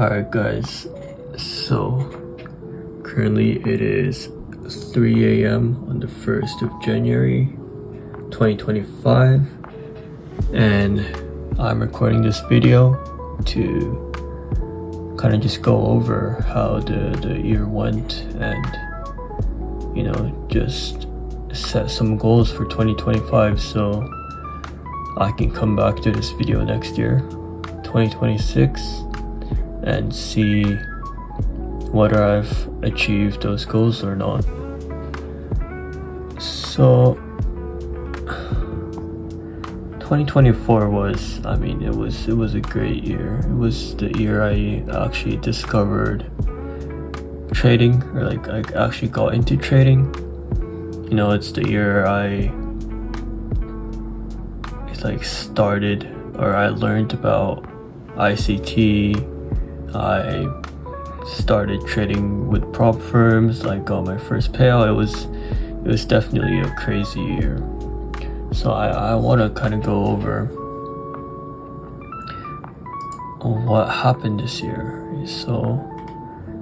Alright guys, so currently it is 3 a.m. on the 1st of January 2025 and I'm recording this video to kind of just go over how the year went and just set some goals for 2025 so I can come back to this video next year, 2026, and see whether I've achieved those goals or not. So 2024 was, it was a great year. It was the year I actually discovered trading, or I actually got into trading. It's the year I started, or I learned about ICT. I started trading with prop firms, got my first payout. It was definitely a crazy year. So I want to kind of go over what happened this year. So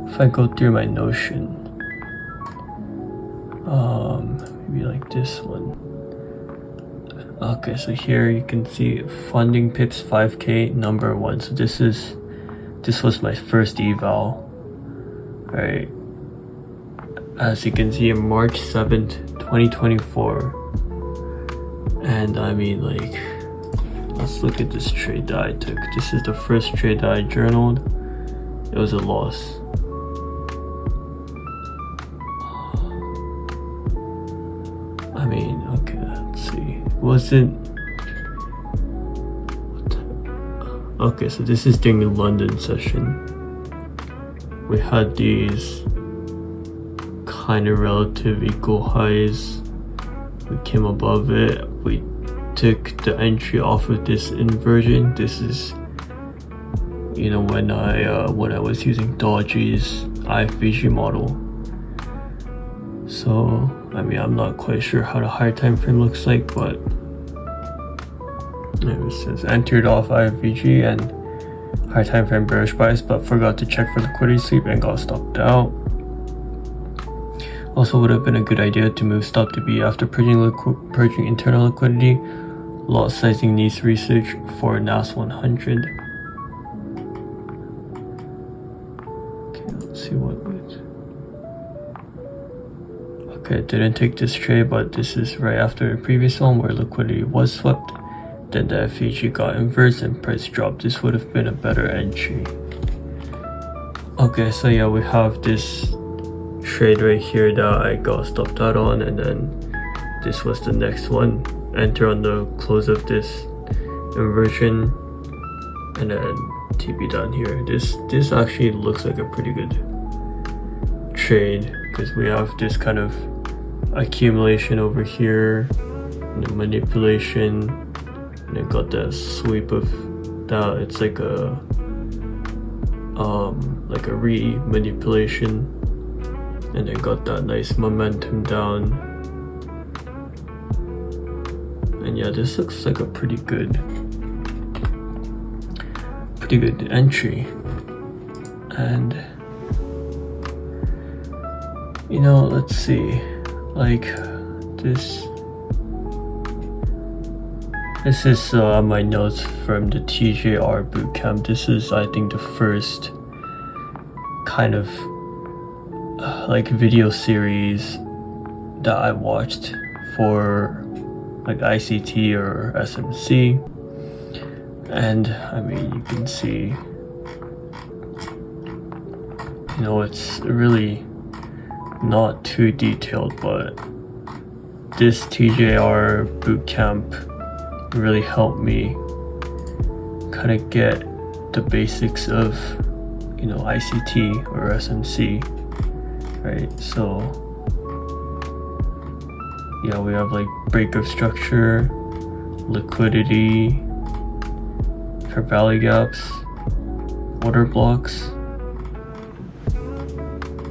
if I go through my Notion, maybe like this one. Okay, so here you can see funding pips 5k number 1. So this was my first eval, right? As you can see, in March 7th 2024, and let's look at this trade that I took. This is the first trade that I journaled. It was a loss. Okay, let's see. Okay, so this is during the London session. We had these kind of relative equal highs. We came above it. We took the entry off of this inversion. This is when I was using Dodgy's IFVG model. So I'm not quite sure how the higher time frame looks like, but it says entered off IFVG and higher time frame bearish bias, but forgot to check for liquidity sweep and got stopped out. Also would have been a good idea to move stop to B after purging internal liquidity. Lot sizing needs research for NAS 100. Okay, let's see what it. Okay, didn't take this trade, but this is right after the previous one where liquidity was swept. Then the FVG got inverse and price dropped. This would have been a better entry. Okay, so yeah, we have this trade right here that I got stopped out on, and then this was the next one. Enter on the close of this inversion, and then TP down here. This actually looks like a pretty good trade because we have this kind of accumulation over here, and the manipulation, and it got that sweep of that. It's like a re-manipulation, and then got that nice momentum down. And yeah, this looks like a pretty good entry. And let's see, this is my notes from the TJR bootcamp. This is, I think, the first kind of video series that I watched for ICT or SMC, and you can see it's really not too detailed, but this TJR bootcamp really helped me kind of get the basics of ICT or SMC, right? So yeah, we have break of structure, liquidity, fair value gaps, order blocks,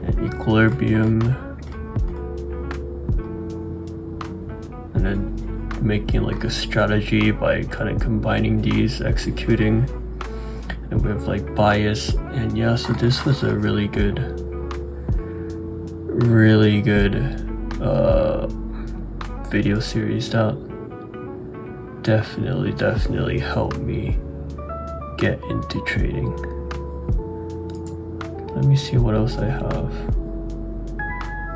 and equilibrium, and then making a strategy by kind of combining these, executing, and with like bias. And yeah, so this was a really good video series that definitely helped me get into trading. Let me see what else I have.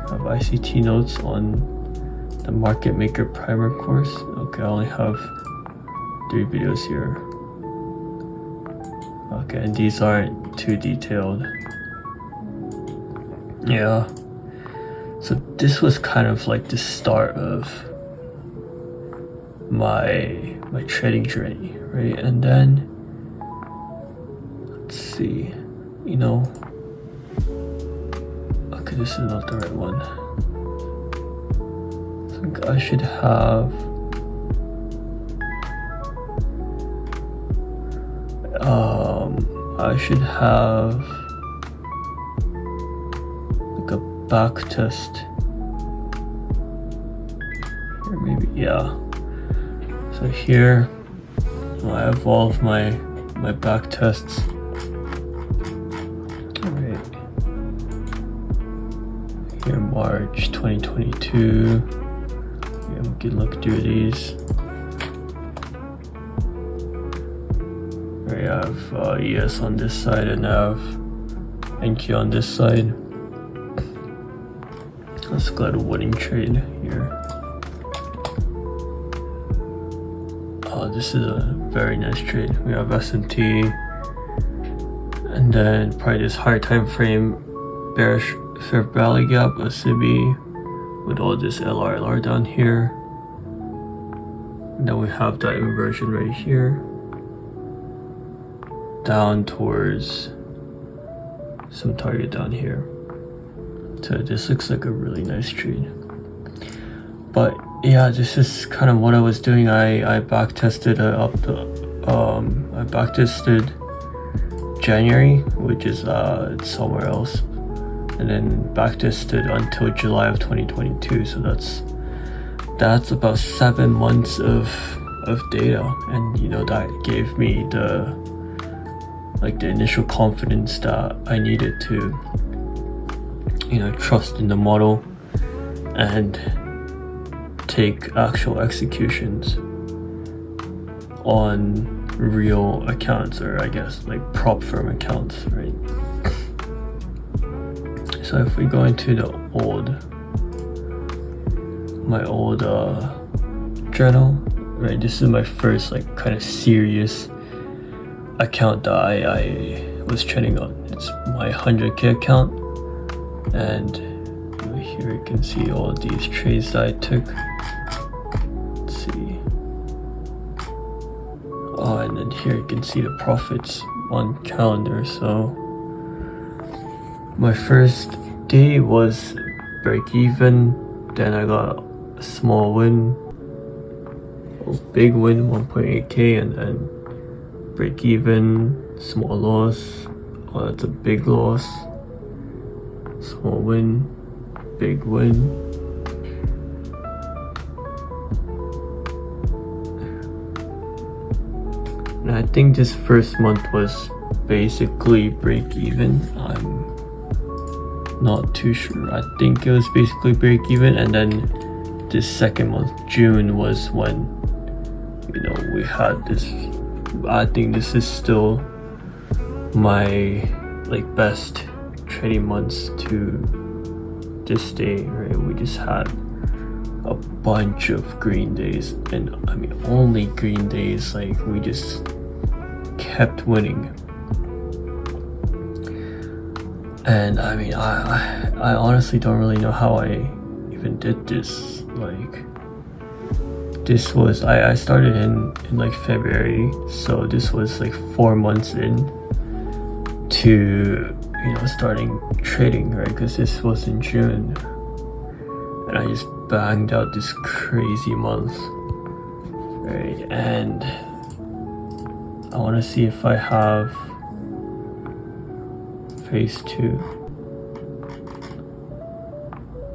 I have ICT notes on the Market Maker Primer course. Okay, I only have 3 videos here. Okay, and these aren't too detailed. Yeah. So this was kind of like the start of my trading journey, right? And then let's see, you know, okay, this is not the right one. I think I should have like a back test here, maybe. Yeah, so here I have all of my back tests. Alright, here March 2022. Yeah, we can look through these. I have ES on this side and I have NQ on this side. Let's go to winning trade here. Oh, this is a very nice trade. We have SMT, and then probably this higher time frame bearish fair value gap, a SIBI with all this LR down here. And then we have that inversion right here, down towards some target down here. So this looks like a really nice trade. But yeah, this is kind of what I was doing. I back tested I back tested January, which is somewhere else, and then back tested until July of 2022. So that's about 7 months of data, and you know, that gave me the initial confidence that I needed to, you know, trust in the model and take actual executions on real accounts, or I guess like prop firm accounts, right? So if we go into my old journal, right, this is my first like kind of serious account that I was trading on. It's my 100K account, and here you can see all these trades that I took. Let's see. Oh, and then here you can see the profits on calendar. So my first day was break even, then I got a small win, a big win, 1.8K, and then break even, small loss. Oh, that's a big loss. Small win, big win. And I think this first month was basically break even. I'm not too sure. I think it was basically break even, and then this second month, June, was when, you know, we had this. I think this is still my like best trading months to this day, right? We just had a bunch of green days, and I mean only green days. Like, we just kept winning. And I mean, I honestly don't really know how I even did this. Like, this was, I started in like February, so this was like 4 months in to, you know, starting trading, right? Because this was in June, and I just banged out this crazy month, right? And I want to see if I have phase 2.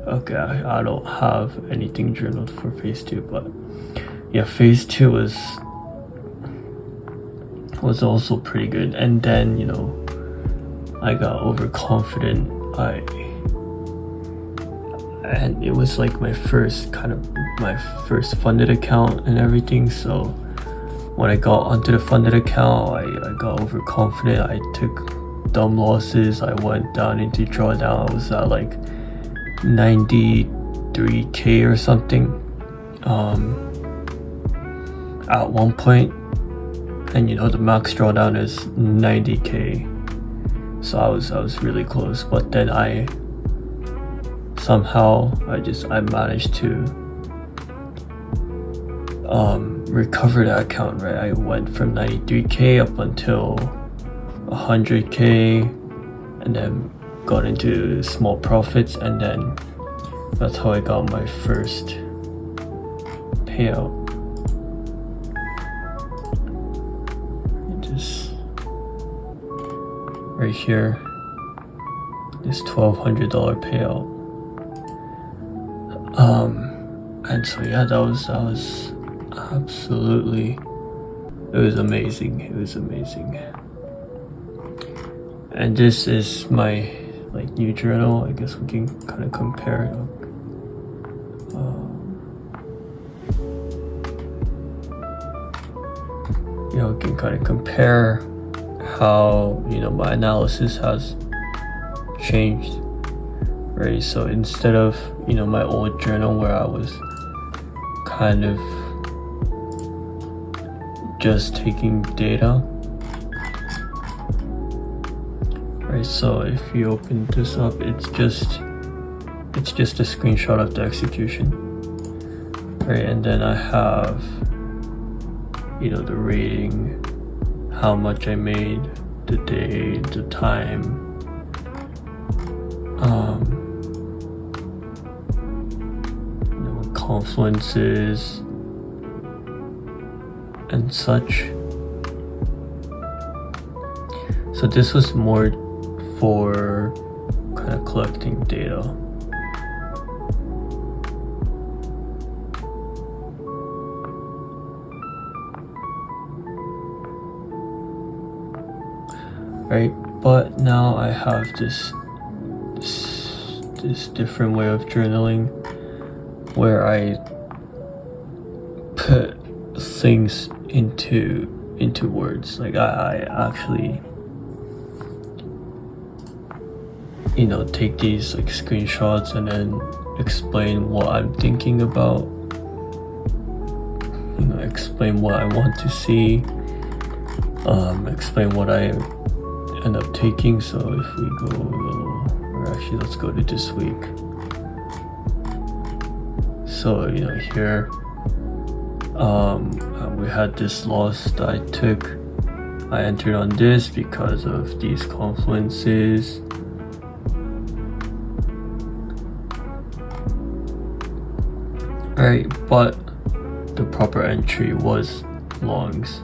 Okay, I don't have anything journaled for phase 2, but yeah, phase 2 was was also pretty good. And then, you know, I got overconfident. And it was like my first funded account and everything. So when I got onto the funded account, I got overconfident. I took dumb losses. I went down into drawdown. I was at like 93k or something at one point, and you know the max drawdown is 90k, so I was really close. But then I managed to recover that account, right? I went from 93k up until 100k, and then got into small profits, and then that's how I got my first payout. Just right here, this $1,200 payout. And so yeah, that was absolutely, it was amazing. And this is my like new journal. I guess we can kind of compare it. You know, we can kind of compare how, you know, my analysis has changed, right? So instead of, you know, my old journal where I was kind of just taking data, right? So if you open this up, it's just a screenshot of the execution, right? And then I have, you know, the rating, how much I made, the day, the time, you know, confluences and such. So this was more for kind of collecting data. Right, but now I have this different way of journaling where I put things into words. Like I actually, you know, take these like screenshots and then explain what I'm thinking about, you know, explain what I want to see, explain what I end up taking. So if we go, or actually let's go to this week. So, you know, here we had this loss that I took. I entered on this because of these confluences. Alright, but the proper entry was longs,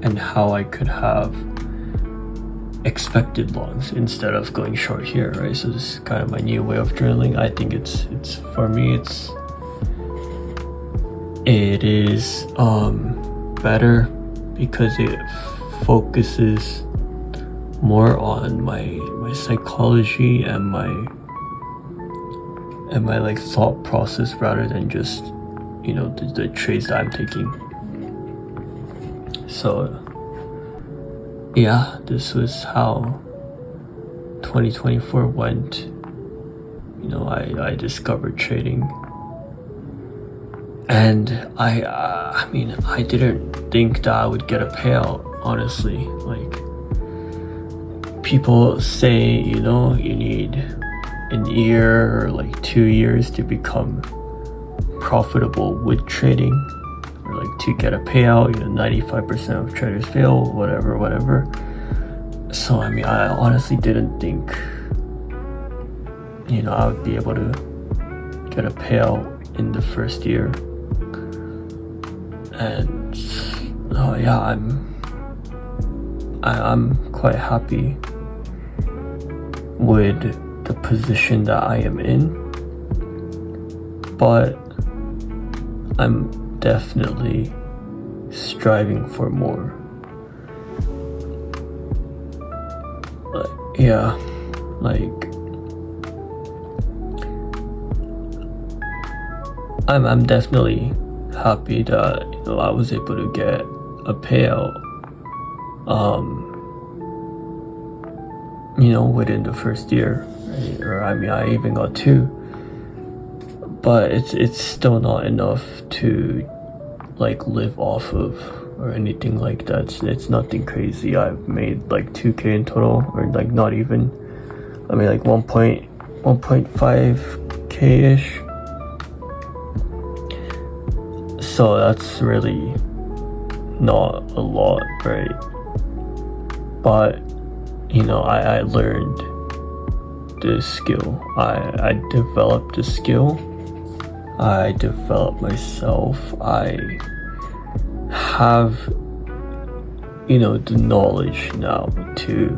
and how I could have expected longs instead of going short here, right? So this is kind of my new way of journaling. I think it's for me, it is better because it focuses more on my psychology and my like thought process rather than just, you know, the trades that I'm taking. So yeah, this was how 2024 went. You know, I discovered trading, and I mean, I didn't think that I would get a payout, honestly. Like, people say, you know, you need an year or like 2 years to become profitable with trading, or like to get a payout. You know, 95% of traders fail, whatever. So I mean, I honestly didn't think, you know, I would be able to get a payout in the first year. And yeah, I'm quite happy with the position that I am in, but I'm definitely striving for more. Yeah, like I'm definitely happy that I was able to get a payout within the first year, right? Or I even got 2, but it's still not enough to like live off of or anything like that. It's nothing crazy. I've made like 2K in total, or like not even, like 1.5K ish. So that's really not a lot, right? But I learned this skill. I developed the skill. I developed myself. I have the knowledge now to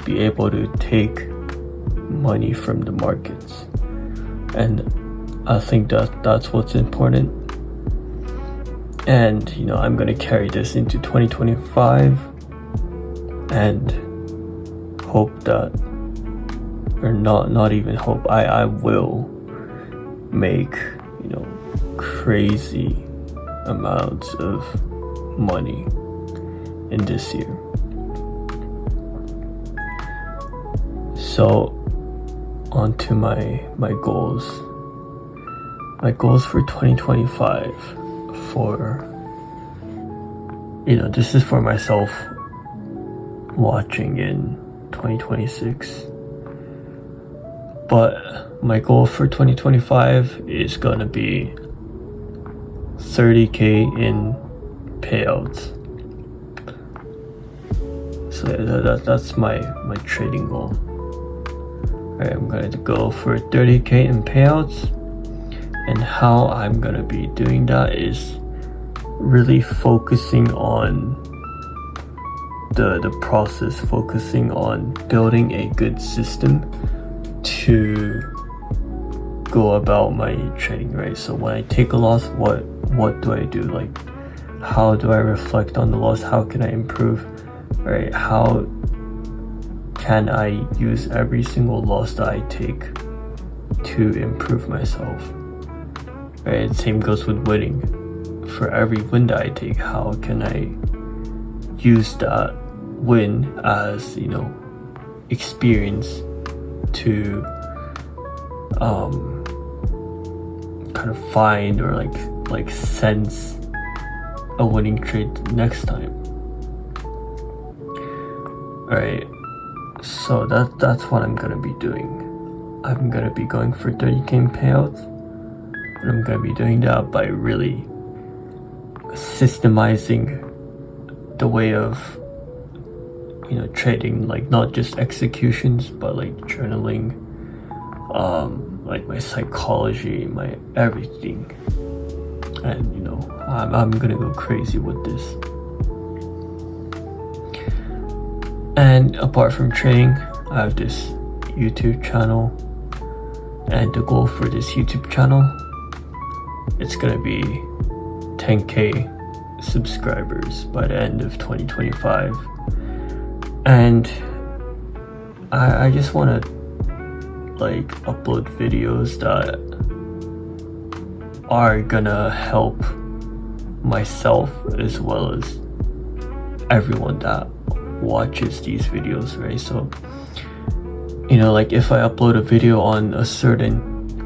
be able to take money from the markets, and I think that's what's important. And I'm gonna carry this into 2025 and hope that, or not even hope, I will make crazy amounts of money in this year. So on to my goals. My goals for 2025, for this is for myself watching in 2026, but my goal for 2025 is gonna be 30K in payouts. So that's my trading goal. Alright, I'm gonna go for 30K in payouts, and how I'm gonna be doing that is really focusing on the process, focusing on building a good system to go about my trading, right? So when I take a loss, what do I do? Like, how do I reflect on the loss? How can I improve, right? How can I use every single loss that I take to improve myself, right? Same goes with winning. For every win that I take, how can I use that win as experience to kind of find or like sense a winning trade next time. Alright, so that's what I'm gonna be doing. I'm gonna be going for 30K in payouts, and I'm gonna be doing that by really systemizing the way of trading, like not just executions, but like journaling, like my psychology, my everything. And I'm gonna go crazy with this. And apart from trading, I have this YouTube channel, and the goal for this YouTube channel, it's gonna be 10K subscribers by the end of 2025. And I just want to like upload videos that are gonna help myself as well as everyone that watches these videos, right? So like if I upload a video on a certain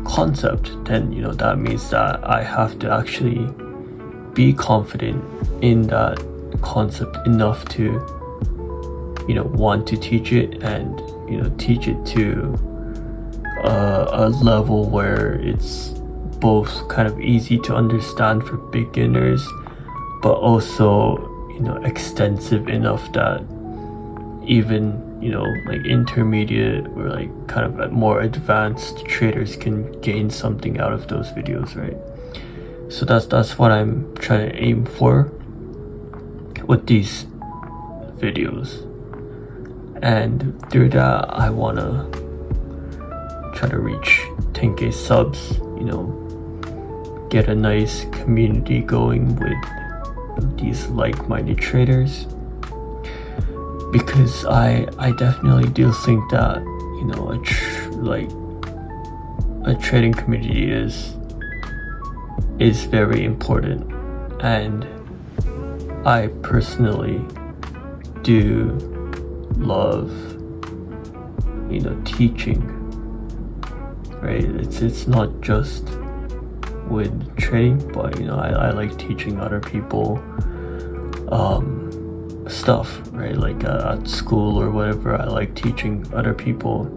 concept, then that means that I have to actually be confident in that concept enough to want to teach it, and teach it to a level where it's both kind of easy to understand for beginners, but also extensive enough that even like intermediate or like kind of more advanced traders can gain something out of those videos, right? So that's what I'm trying to aim for with these videos. And through that, I want to try to reach 10K subs, get a nice community going with these like-minded traders, because I definitely do think that, you know, a trading community is very important, and I personally do love, you know, teaching, right? It's not just with trading, but, you know, I like teaching other people stuff, right? Like at school or whatever, I like teaching other people,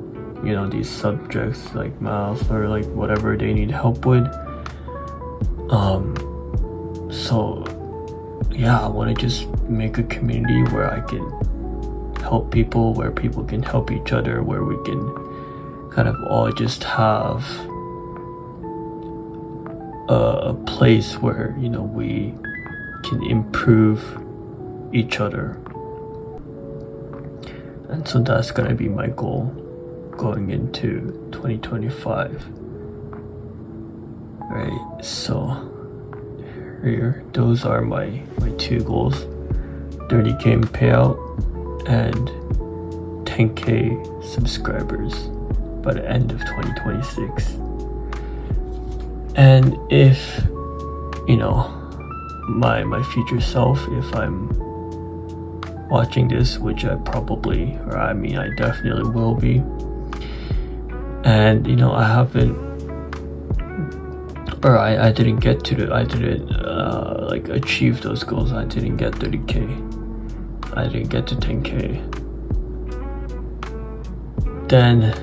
you know, these subjects like math or like whatever they need help with. So yeah, I want to just make a community where I can help people, where people can help each other, where we can kind of all just have a place where, you know, we can improve each other. And so that's gonna be my goal going into 2025. Right, so here, those are my two goals: 30K in payout and 10K subscribers by the end of 2026. And if, you know, my future self, if I'm watching this, which I probably, or I mean I definitely will be, and, you know, I haven't, or I didn't get to like achieve those goals. I didn't get 30K, I didn't get to 10K, then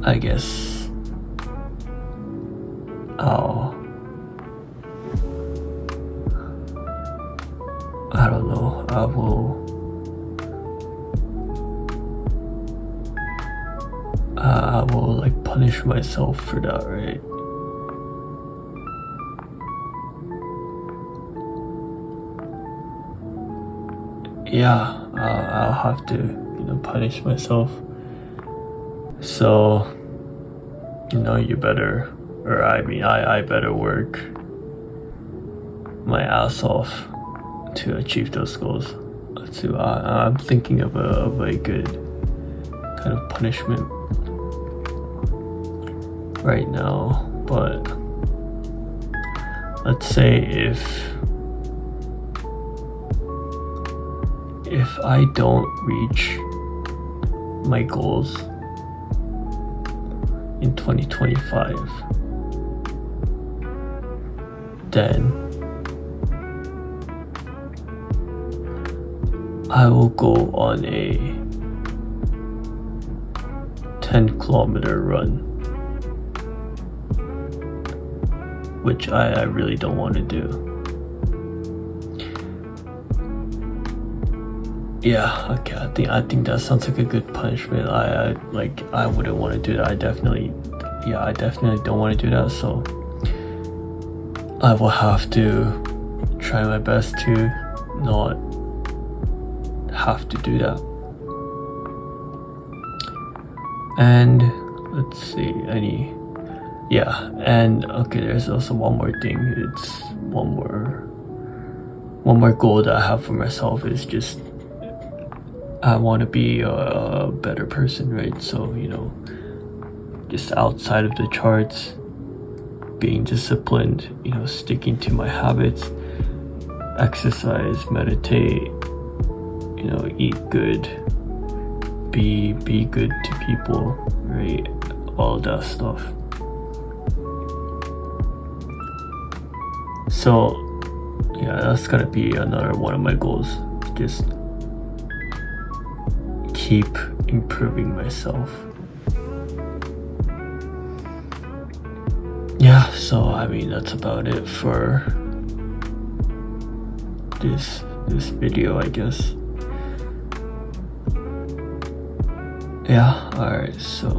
I guess I don't know, I will like punish myself for that, right? Yeah, I'll have to, you know, punish myself. So, you know, you better, or I mean, I better work my ass off to achieve those goals. So I'm thinking of a good kind of punishment right now. But let's say if I don't reach my goals in 2025, then I will go on a 10-kilometer run, which I really don't want to do. Yeah, okay, I think that sounds like a good punishment. I wouldn't want to do that. I definitely don't want to do that. So I will have to try my best to not have to do that. And let's see, and okay, there's also one more thing. It's one more goal that I have for myself is just I want to be a better person, right? So, you know, just outside of the charts, being disciplined, you know, sticking to my habits, exercise, meditate, you know, eat good, be good to people, right? All that stuff. So yeah, that's gonna be another one of my goals. Just keep improving myself. Yeah, so I mean that's about it for this video, I guess. Yeah, alright, so